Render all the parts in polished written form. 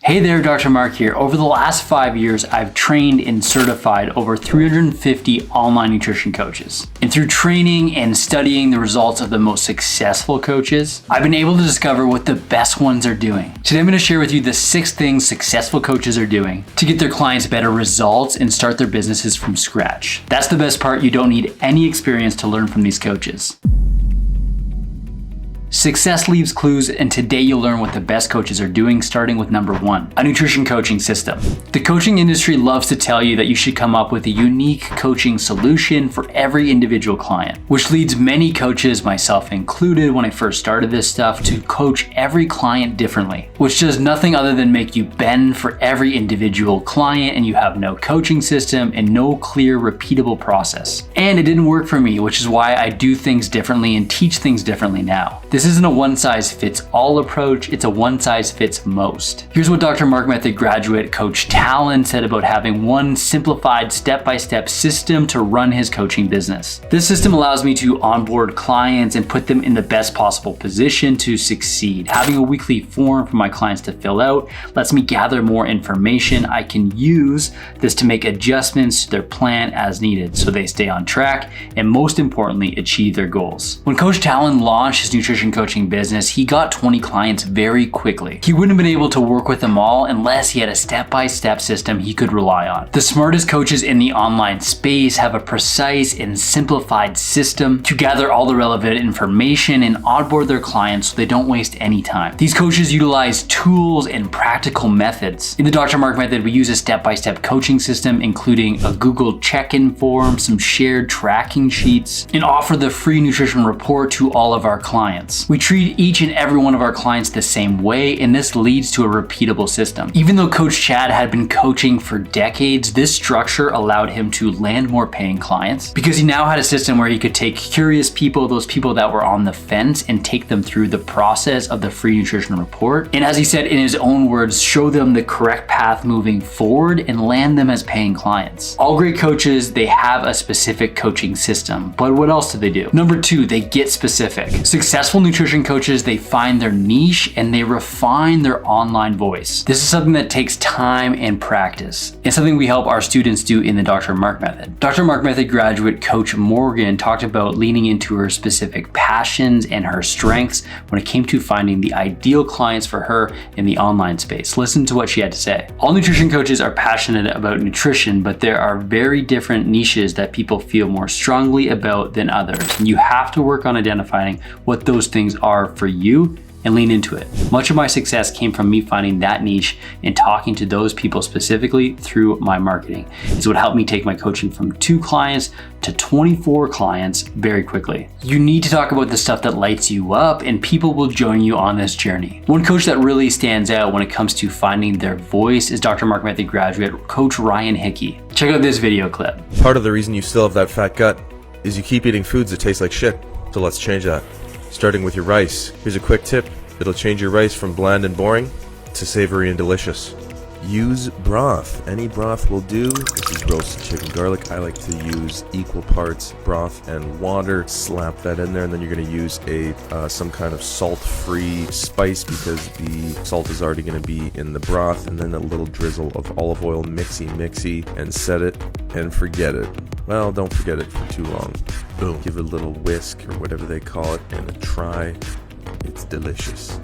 Hey there, Dr. Mark here. Over the last 5 years, I've trained and certified over 350 online nutrition coaches. And through training and studying the results of the most successful coaches, I've been able to discover what the best ones are doing. Today, I'm going to share with you the 6 things successful coaches are doing to get their clients better results and start their businesses from scratch. That's the best part. You don't need any experience to learn from these coaches. Success leaves clues, and today you'll learn what the best coaches are doing, starting with number 1, a nutrition coaching system. The coaching industry loves to tell you that you should come up with a unique coaching solution for every individual client, which leads many coaches, myself included when I first started this stuff, to coach every client differently, which does nothing other than make you bend for every individual client, and you have no coaching system and no clear, repeatable process. And it didn't work for me, which is why I do things differently and teach things differently now. This isn't a one-size-fits-all approach, it's a one-size-fits-most. Here's what Dr. Mark Method graduate Coach Talon said about having one simplified step-by-step system to run his coaching business. This system allows me to onboard clients and put them in the best possible position to succeed. Having a weekly form for my clients to fill out lets me gather more information. I can use this to make adjustments to their plan as needed so they stay on track and, most importantly, achieve their goals. When Coach Talon launched his nutrition coaching business, he got 20 clients very quickly. He wouldn't have been able to work with them all unless he had a step-by-step system he could rely on. The smartest coaches in the online space have a precise and simplified system to gather all the relevant information and onboard their clients so they don't waste any time. These coaches utilize tools and practical methods. In the Dr. Mark Method, we use a step-by-step coaching system, including a Google check-in form, some shared tracking sheets, and offer the free nutrition report to all of our clients. We treat each and every one of our clients the same way, and this leads to a repeatable system. Even though Coach Chad had been coaching for decades, this structure allowed him to land more paying clients because he now had a system where he could take curious people, those people that were on the fence, and take them through the process of the free nutrition report. And as he said in his own words, show them the correct path moving forward and land them as paying clients. All great coaches, they have a specific coaching system, but what else do they do? Number 2, they get specific. Successful nutrition coaches, they find their niche and they refine their online voice. This is something that takes time and practice. It's something we help our students do in the Dr. Mark Method. Dr. Mark Method graduate Coach Morgan talked about leaning into her specific passions and her strengths when it came to finding the ideal clients for her in the online space. Listen to what she had to say. All nutrition coaches are passionate about nutrition, but there are very different niches that people feel more strongly about than others. And you have to work on identifying what those things are for you and lean into it. Much of my success came from me finding that niche and talking to those people specifically through my marketing. It's what helped me take my coaching from 2 clients to 24 clients very quickly. You need to talk about the stuff that lights you up, and people will join you on this journey. One coach that really stands out when it comes to finding their voice is Dr. Mark Method graduate Coach Ryan Hickey. Check out this video clip. Part of the reason you still have that fat gut is you keep eating foods that taste like shit. So let's change that. Starting with your rice. Here's a quick tip. It'll change your rice from bland and boring to savory and delicious. Use broth. Any broth will do. This is roasted chicken garlic. I like to use equal parts broth and water. Slap that in there, and then you're going to use some kind of salt-free spice because the salt is already going to be in the broth, and then a little drizzle of olive oil, mixy, and set it and forget it. Well, don't forget it for too long. Boom. Give it a little whisk or whatever they call it and a try. It's delicious.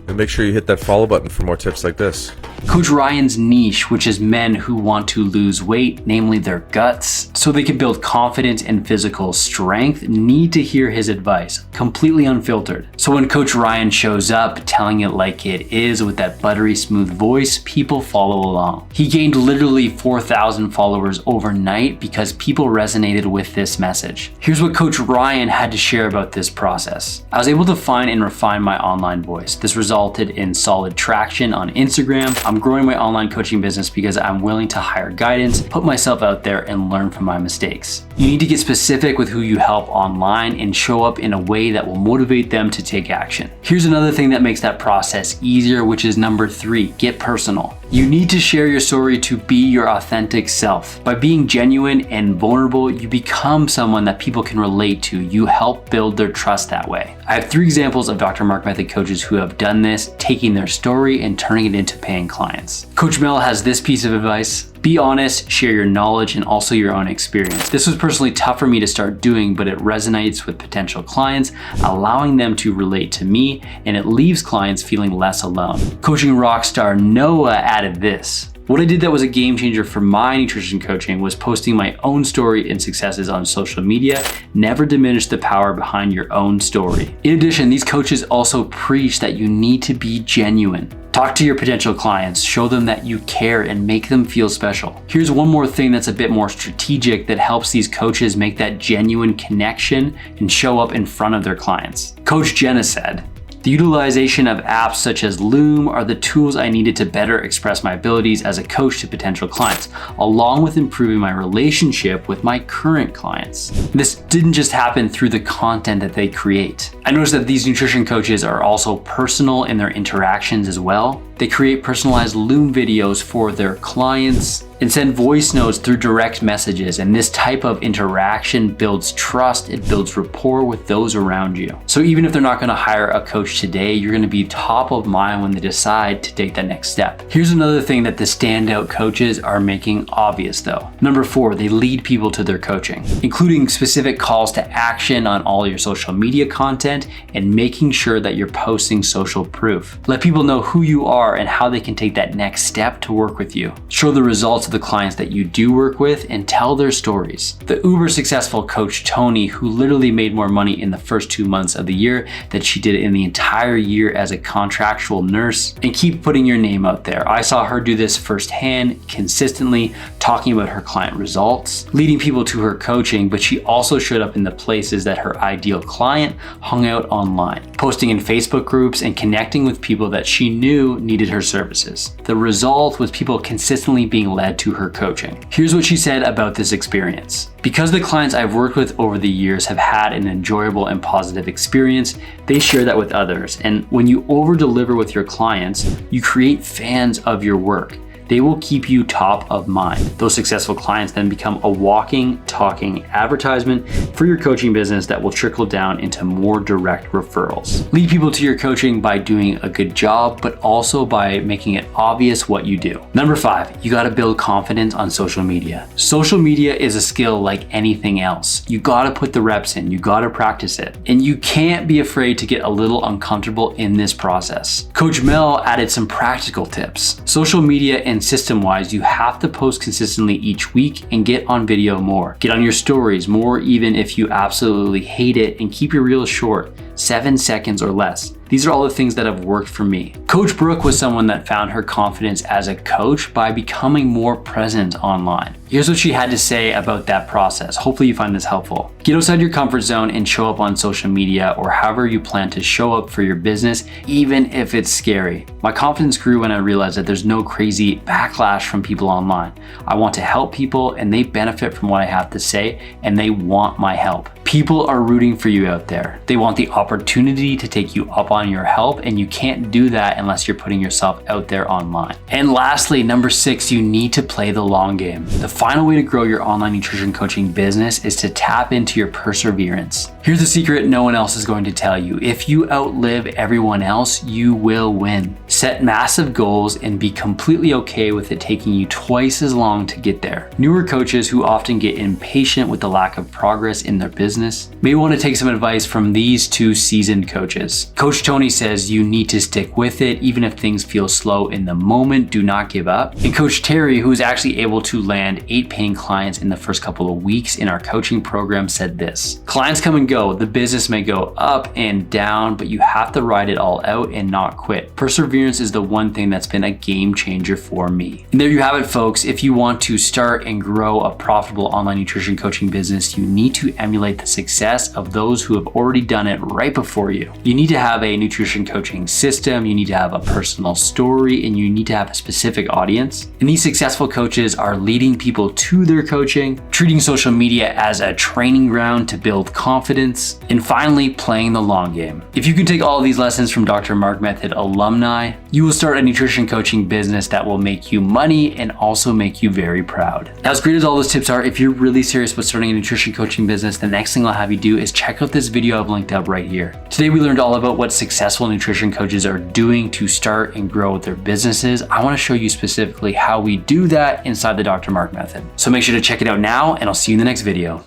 And make sure you hit that follow button for more tips like this. Coach Ryan's niche, which is men who want to lose weight, namely their guts, so they can build confidence and physical strength, need to hear his advice, completely unfiltered. So when Coach Ryan shows up, telling it like it is with that buttery smooth voice, people follow along. He gained literally 4,000 followers overnight because people resonated with this message. Here's what Coach Ryan had to share about this process. I was able to find and refine my online voice. This resulted in solid traction on Instagram. I'm growing my online coaching business because I'm willing to hire guidance, put myself out there, and learn from my mistakes. You need to get specific with who you help online and show up in a way that will motivate them to take action. Here's another thing that makes that process easier, which is number 3, get personal. You need to share your story to be your authentic self. By being genuine and vulnerable, you become someone that people can relate to. You help build their trust that way. I have 3 examples of Dr. Mark Method coaches who have done this, taking their story and turning it into paying clients. Coach Mel has this piece of advice. Be honest, share your knowledge and also your own experience. This was personally tough for me to start doing, but it resonates with potential clients, allowing them to relate to me, and it leaves clients feeling less alone. Coaching rockstar Noah added this. What I did that was a game changer for my nutrition coaching was posting my own story and successes on social media. Never diminish the power behind your own story. In addition, these coaches also preach that you need to be genuine. Talk to your potential clients, show them that you care and make them feel special. Here's one more thing that's a bit more strategic that helps these coaches make that genuine connection and show up in front of their clients. Coach Jenna said, "The utilization of apps such as Loom are the tools I needed to better express my abilities as a coach to potential clients, along with improving my relationship with my current clients." This didn't just happen through the content that they create. I noticed that these nutrition coaches are also personal in their interactions as well. They create personalized Loom videos for their clients and send voice notes through direct messages. And this type of interaction builds trust, it builds rapport with those around you. So even if they're not gonna hire a coach today, you're gonna be top of mind when they decide to take that next step. Here's another thing that the standout coaches are making obvious though. Number 4, they lead people to their coaching, including specific calls to action on all your social media content and making sure that you're posting social proof. Let people know who you are and how they can take that next step to work with you. Show the results of the clients that you do work with and tell their stories. The uber successful coach Tony, who literally made more money in the first 2 months of the year than she did in the entire year as a contractual nurse, and keep putting your name out there. I saw her do this firsthand, consistently talking about her client results, leading people to her coaching, but she also showed up in the places that her ideal client hung out online, posting in Facebook groups and connecting with people that she knew needed her services. The result was people consistently being led to her coaching. Here's what she said about this experience. "Because the clients I've worked with over the years have had an enjoyable and positive experience, they share that with others. And when you over-deliver with your clients, you create fans of your work. They will keep you top of mind. Those successful clients then become a walking, talking advertisement for your coaching business that will trickle down into more direct referrals." Lead people to your coaching by doing a good job, but also by making it obvious what you do. Number 5, you gotta build confidence on social media. Social media is a skill like anything else. You gotta put the reps in, you gotta practice it. And you can't be afraid to get a little uncomfortable in this process. Coach Mel added some practical tips. Social media and system-wise, you have to post consistently each week and get on video more. Get on your stories more even if you absolutely hate it, and keep your reels short, 7 seconds or less. These are all the things that have worked for me. Coach Brooke was someone that found her confidence as a coach by becoming more present online. Here's what she had to say about that process. Hopefully you find this helpful. Get outside your comfort zone and show up on social media or however you plan to show up for your business, even if it's scary. My confidence grew when I realized that there's no crazy backlash from people online. I want to help people and they benefit from what I have to say and they want my help. People are rooting for you out there. They want the opportunity to take you up on your help, and you can't do that unless you're putting yourself out there online. And lastly, number 6, you need to play the long game. The final way to grow your online nutrition coaching business is to tap into your perseverance. Here's a secret no one else is going to tell you. If you outlive everyone else, you will win. Set massive goals and be completely okay with it taking you twice as long to get there. Newer coaches who often get impatient with the lack of progress in their business may want to take some advice from these 2 seasoned coaches. Coach Tony says you need to stick with it even if things feel slow in the moment. Do not give up. And Coach Terry, who is actually able to land 8 paying clients in the first couple of weeks in our coaching program, said this: "Clients come and go. The business may go up and down, but you have to ride it all out and not quit. Perseverance is the one thing that's been a game changer for me." And there you have it, folks. If you want to start and grow a profitable online nutrition coaching business, you need to emulate the success of those who have already done it right before you. You need to have a nutrition coaching system, you need to have a personal story, and you need to have a specific audience. And these successful coaches are leading people to their coaching, treating social media as a training ground to build confidence, and finally playing the long game. If you can take all of these lessons from Dr. Mark Method alumni, you will start a nutrition coaching business that will make you money and also make you very proud. Now, as great as all those tips are, if you're really serious about starting a nutrition coaching business, the next thing I'll have you do is check out this video I've linked up right here. Today, we learned all about what successful nutrition coaches are doing to start and grow their businesses. I want to show you specifically how we do that inside the Dr. Mark Method. So make sure to check it out now, and I'll see you in the next video.